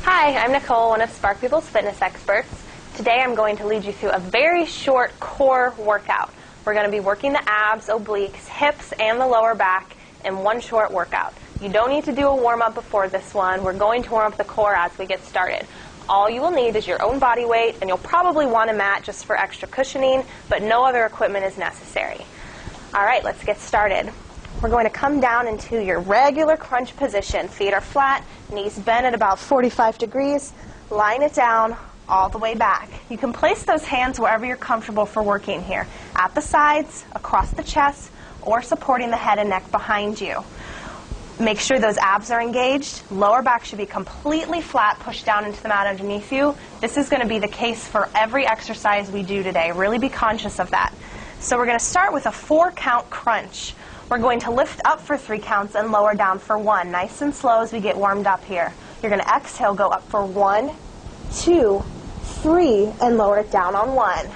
Hi, I'm Nicole, one of Spark People's fitness experts. Today I'm going to lead you through a very short core workout. We're going to be working the abs, obliques, hips, and the lower back in one short workout. You don't need to do a warm-up before this one. We're going to warm up the core as we get started. All you will need is your own body weight, and you'll probably want a mat just for extra cushioning, but no other equipment is necessary. All right, let's get started. We're going to come down into your regular crunch position. Feet are flat, knees bent at about 45 degrees. Line it down all the way back. You can place those hands wherever you're comfortable for working here, at the sides, across the chest, or supporting the head and neck behind you. Make sure those abs are engaged. Lower back should be completely flat, pushed down into the mat underneath you. This is going to be the case for every exercise we do today. Really be conscious of that. So we're going to start with a 4-count crunch. We're going to lift up for 3 counts and lower down for 1. Nice and slow as we get warmed up here. You're going to exhale, go up for 1, 2, 3, and lower it down on 1.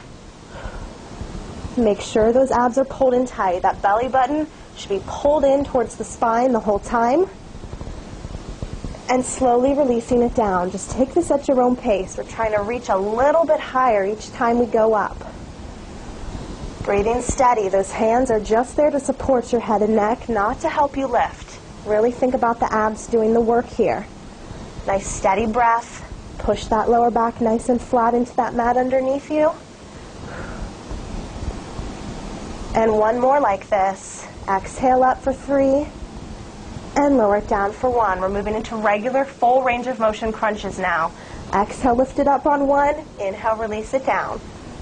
Make sure those abs are pulled in tight. That belly button should be pulled in towards the spine the whole time. And slowly releasing it down. Just take this at your own pace. We're trying to reach a little bit higher each time we go up. Breathing steady. Those hands are just there to support your head and neck, not to help you lift. Really think about the abs doing the work here. Nice steady breath. Push that lower back nice and flat into that mat underneath you. And one more like this. Exhale up for 3 and lower it down for 1. We're moving into regular full range of motion crunches now. Exhale, lift it up on 1. Inhale, release it down.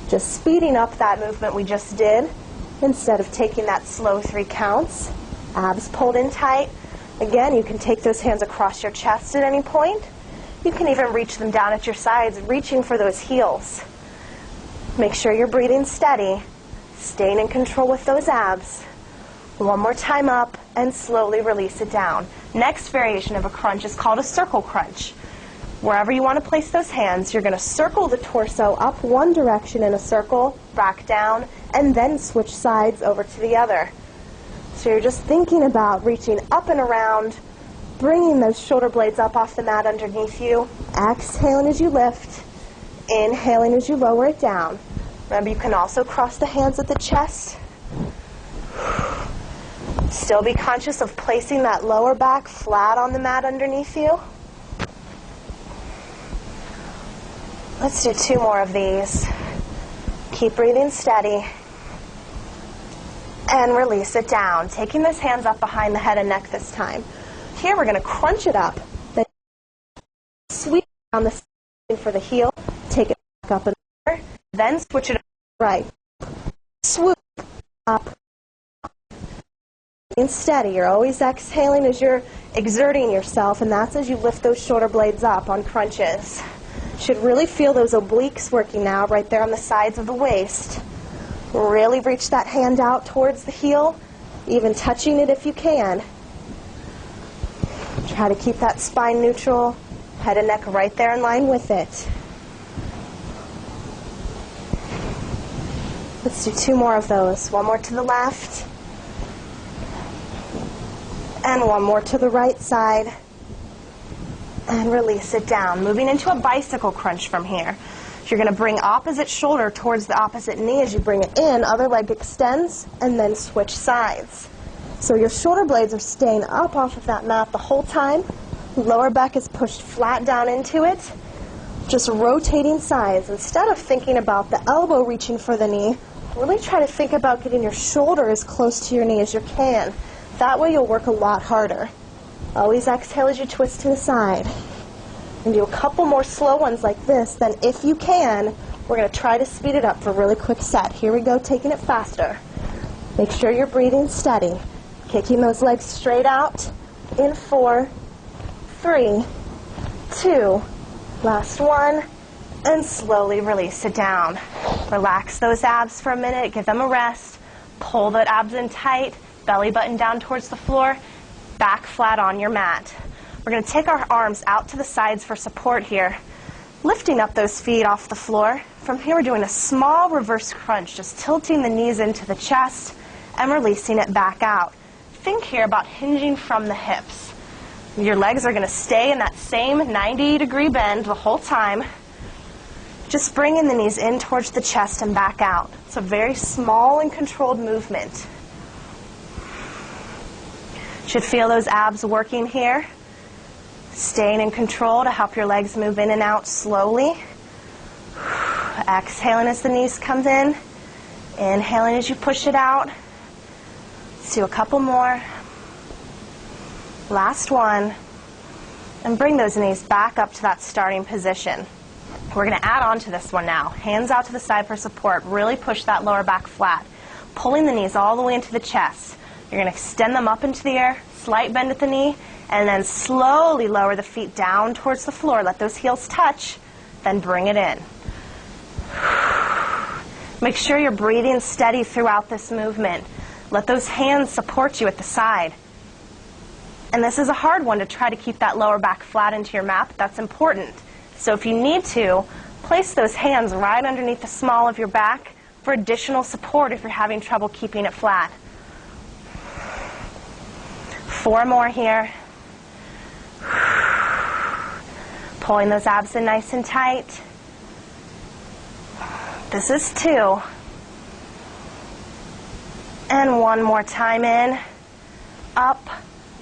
Just speeding up that movement we just did instead of taking that slow 3 counts. Abs pulled in tight. Again, you can take those hands across your chest at any point. You can even reach them down at your sides, reaching for those heels. Make sure you're breathing steady, staying in control with those abs. One more time up and slowly release it down. Next variation of a crunch is called a circle crunch. Wherever you want to place those hands, you're going to circle the torso up one direction in a circle, back down, and then switch sides over to the other. So you're just thinking about reaching up and around, bringing those shoulder blades up off the mat underneath you, exhaling as you lift, inhaling as you lower it down. Remember, you can also cross the hands at the chest. Still be conscious of placing that lower back flat on the mat underneath you. Let's do 2 more of these. Keep breathing steady. And release it down. Taking those hands up behind the head and neck this time. Here we're going to crunch it up. Then sweep down the side for the heel. Take it back up and over. Then switch it right. Swoop up. Being steady. You're always exhaling as you're exerting yourself, and that's as you lift those shoulder blades up on crunches. Should really feel those obliques working now right there on the sides of the waist. Really reach that hand out towards the heel, even touching it if you can. Try to keep that spine neutral, head and neck right there in line with it. Let's do 2 more of those. 1 more to the left. And 1 more to the right side. And release it down. Moving into a bicycle crunch from here. You're going to bring opposite shoulder towards the opposite knee as you bring it in. Other leg extends, and then switch sides. So your shoulder blades are staying up off of that mat the whole time. Lower back is pushed flat down into it. Just rotating sides. Instead of thinking about the elbow reaching for the knee, really try to think about getting your shoulder as close to your knee as you can. That way you'll work a lot harder. Always exhale as you twist to the side. And do a couple more slow ones like this. Then if you can, we're going to try to speed it up for a really quick set. Here we go, taking it faster. Make sure you're breathing steady. Kicking those legs straight out. In 4, 3, 2, last 1, and slowly release it down. Relax those abs for a minute. Give them a rest. Pull the abs in tight. Belly button down towards the floor. Back flat on your mat. We're going to take our arms out to the sides for support here, lifting up those feet off the floor. From here, we're doing a small reverse crunch, just tilting the knees into the chest and releasing it back out. Think here about hinging from the hips. Your legs are going to stay in that same 90-degree bend the whole time. Just bringing the knees in towards the chest and back out. It's a very small and controlled movement. Should feel those abs working here. Staying in control to help your legs move in and out slowly. Exhaling as the knees comes in. Inhaling as you push it out. Let's do a couple more. Last one. And bring those knees back up to that starting position. We're going to add on to this one now. Hands out to the side for support. Really push that lower back flat. Pulling the knees all the way into the chest. You're going to extend them up into the air, slight bend at the knee, and then slowly lower the feet down towards the floor. Let those heels touch, then bring it in. Make sure you're breathing steady throughout this movement. Let those hands support you at the side. And this is a hard one to try to keep that lower back flat into your mat, but that's important. So if you need to, place those hands right underneath the small of your back for additional support if you're having trouble keeping it flat. 4 more here. Pulling those abs in nice and tight. This is 2. And 1 more time in. Up.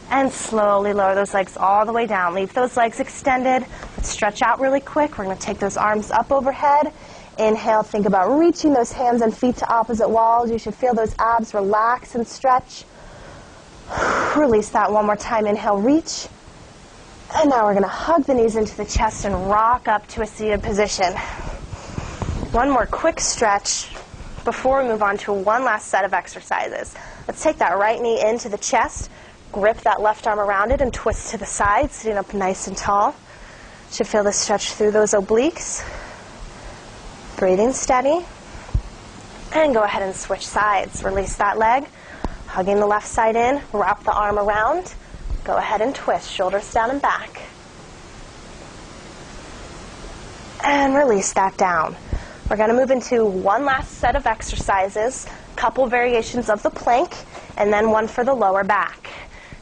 And slowly lower those legs all the way down. Leave those legs extended. Let's stretch out really quick. We're going to take those arms up overhead. Inhale, think about reaching those hands and feet to opposite walls. You should feel those abs relax and stretch. Release that one more time. Inhale, reach. And now we're going to hug the knees into the chest and rock up to a seated position. One more quick stretch before we move on to one last set of exercises. Let's take that right knee into the chest. Grip that left arm around it and twist to the side, sitting up nice and tall. Should feel the stretch through those obliques. Breathing steady. And go ahead and switch sides. Release that leg. Hugging the left side in. Wrap the arm around. Go ahead and twist. Shoulders down and back. And release that down. We're going to move into one last set of exercises. Couple variations of the plank. And then one for the lower back.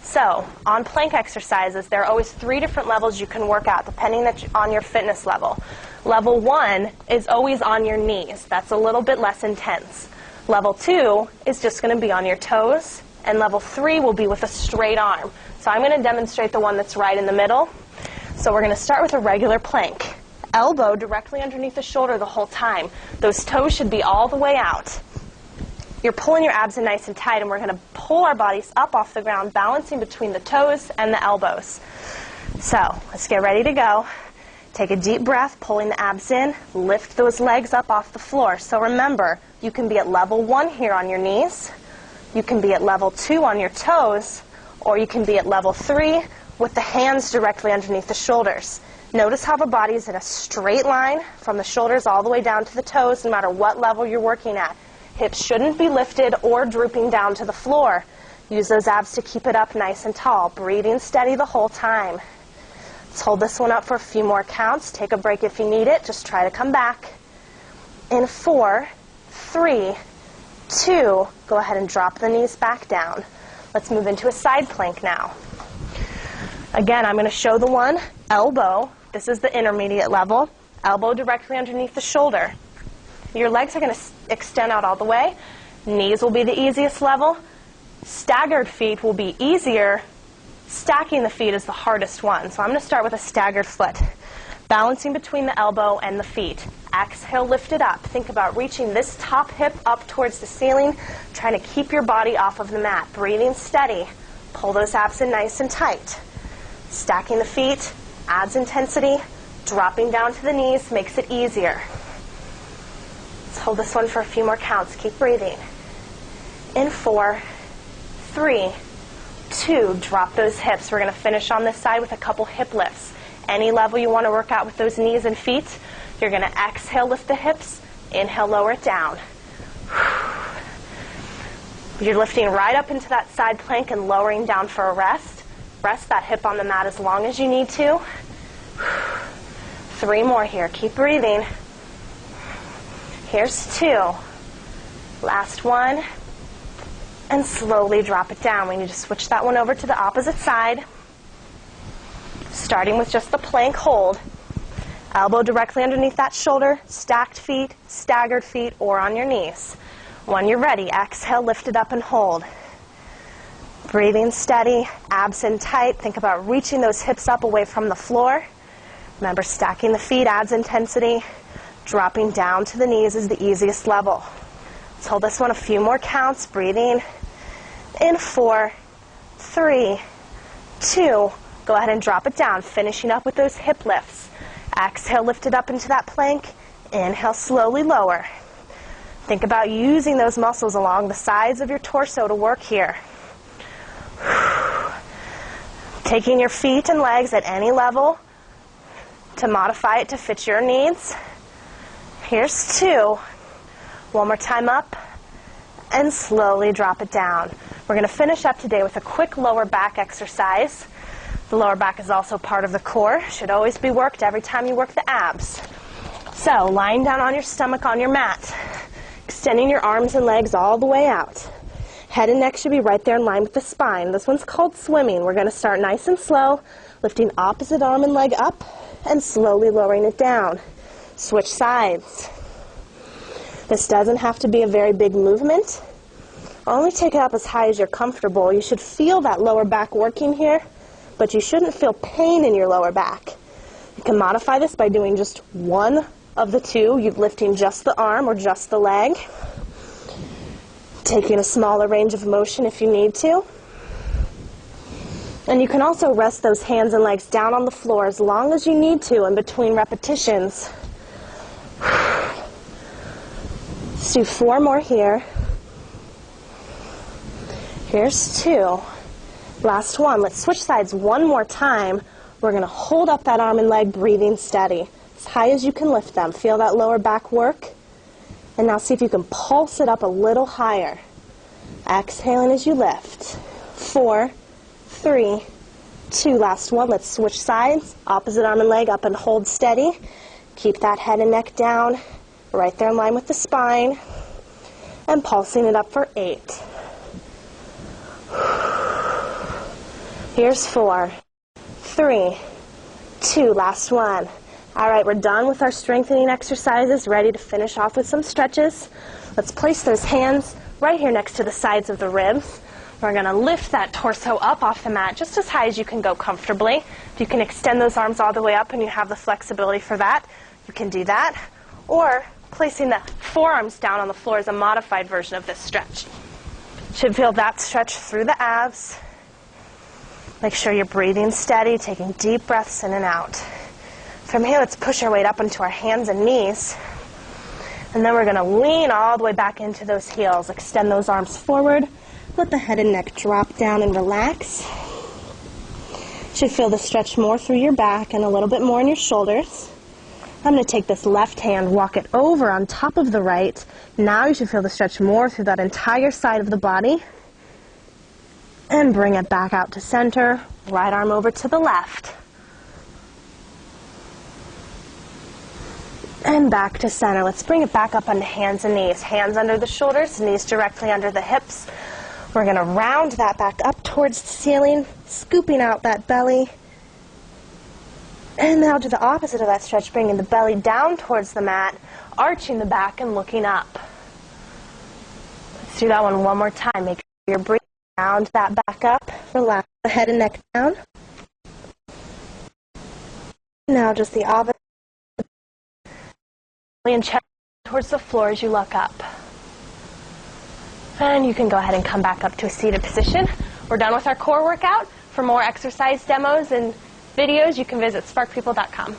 So, on plank exercises, there are always 3 different levels you can work out, depending on your fitness level. Level 1 is always on your knees. That's a little bit less intense. Level 2 is just going to be on your toes, and level 3 will be with a straight arm. So I'm going to demonstrate the one that's right in the middle. So we're going to start with a regular plank. Elbow directly underneath the shoulder the whole time. Those toes should be all the way out. You're pulling your abs in nice and tight, and we're going to pull our bodies up off the ground, balancing between the toes and the elbows. So let's get ready to go. Take a deep breath, pulling the abs in. Lift those legs up off the floor. So remember, you can be at level 1 here on your knees. You can be at level 2 on your toes, or you can be at level 3 with the hands directly underneath the shoulders. Notice how the body is in a straight line from the shoulders all the way down to the toes, no matter what level you're working at. Hips shouldn't be lifted or drooping down to the floor. Use those abs to keep it up nice and tall. Breathing steady the whole time. Let's hold this one up for a few more counts. Take a break if you need it. Just try to come back. In 4, 3, 2, go ahead and drop the knees back down. Let's move into a side plank now. Again, I'm going to show the one. Elbow. This is the intermediate level. Elbow directly underneath the shoulder. Your legs are going to extend out all the way. Knees will be the easiest level. Staggered feet will be easier. Stacking the feet is the hardest one. So I'm going to start with a staggered foot. Balancing between the elbow and the feet. Exhale, lift it up. Think about reaching this top hip up towards the ceiling, trying to keep your body off of the mat. Breathing steady. Pull those abs in nice and tight. Stacking the feet adds intensity. Dropping down to the knees makes it easier. Let's hold this one for a few more counts. Keep breathing. In 4, 3, 2, drop those hips. We're going to finish on this side with a couple hip lifts. Any level you want to work out with those knees and feet, you're going to exhale, lift the hips. Inhale, lower it down. You're lifting right up into that side plank and lowering down for a rest. Rest that hip on the mat as long as you need to. 3 more here. Keep breathing. Here's 2. Last one. And slowly drop it down. We need to switch that one over to the opposite side. starting with just the plank hold. Elbow directly underneath that shoulder, stacked feet, staggered feet, or on your knees. When you're ready, exhale, lift it up and hold. Breathing steady, abs in tight. Think about reaching those hips up away from the floor. Remember, stacking the feet adds intensity. Dropping down to the knees is the easiest level. Let's hold this one a few more counts. Breathing in 4, 3, 2. Go ahead and drop it down, finishing up with those hip lifts. Exhale, lift it up into that plank. Inhale, slowly lower. Think about using those muscles along the sides of your torso to work here. Taking your feet and legs at any level to modify it to fit your needs. Here's 2. One more time up, and slowly drop it down. We're going to finish up today with a quick lower back exercise. The lower back is also part of the core. Should always be worked every time you work the abs. So, lying down on your stomach on your mat, extending your arms and legs all the way out. Head and neck should be right there in line with the spine. This one's called swimming. We're going to start nice and slow, lifting opposite arm and leg up, and slowly lowering it down. Switch sides. This doesn't have to be a very big movement. Only take it up as high as you're comfortable. You should feel that lower back working here, but you shouldn't feel pain in your lower back. You can modify this by doing just one of the two. You're lifting just the arm or just the leg. Taking a smaller range of motion if you need to. And you can also rest those hands and legs down on the floor as long as you need to in between repetitions. Let's do 4 more here. Here's 2. Last one. Let's switch sides one more time. We're going to hold up that arm and leg, breathing steady. As high as you can lift them. Feel that lower back work. And now see if you can pulse it up a little higher. Exhaling as you lift. 4, 3, 2. Last one. Let's switch sides. Opposite arm and leg up and hold steady. Keep that head and neck down. Right there in line with the spine. And pulsing it up for 8. Here's 4, 3, 2. Last one. All right, we're done with our strengthening exercises, ready to finish off with some stretches. Let's place those hands right here next to the sides of the ribs. We're going to lift that torso up off the mat just as high as you can go comfortably. If you can extend those arms all the way up and you have the flexibility for that, you can do that. Or placing the forearms down on the floor is a modified version of this stretch. Should feel that stretch through the abs. Make sure you're breathing steady, taking deep breaths in and out. From here, let's push our weight up into our hands and knees. And then we're going to lean all the way back into those heels. Extend those arms forward. Let the head and neck drop down and relax. Should feel the stretch more through your back and a little bit more in your shoulders. I'm going to take this left hand, walk it over on top of the right. Now you should feel the stretch more through that entire side of the body. And bring it back out to center. Right arm over to the left. And back to center. Let's bring it back up onto hands and knees. Hands under the shoulders, knees directly under the hips. We're going to round that back up towards the ceiling, scooping out that belly. And now to the opposite of that stretch, bringing the belly down towards the mat, arching the back and looking up. Let's do that one more time. Make sure you're breathing. Round that back up. Relax the head and neck down. Now just the opposite. And chest towards the floor as you look up. And you can go ahead and come back up to a seated position. We're done with our core workout. For more exercise demos and videos, you can visit sparkpeople.com.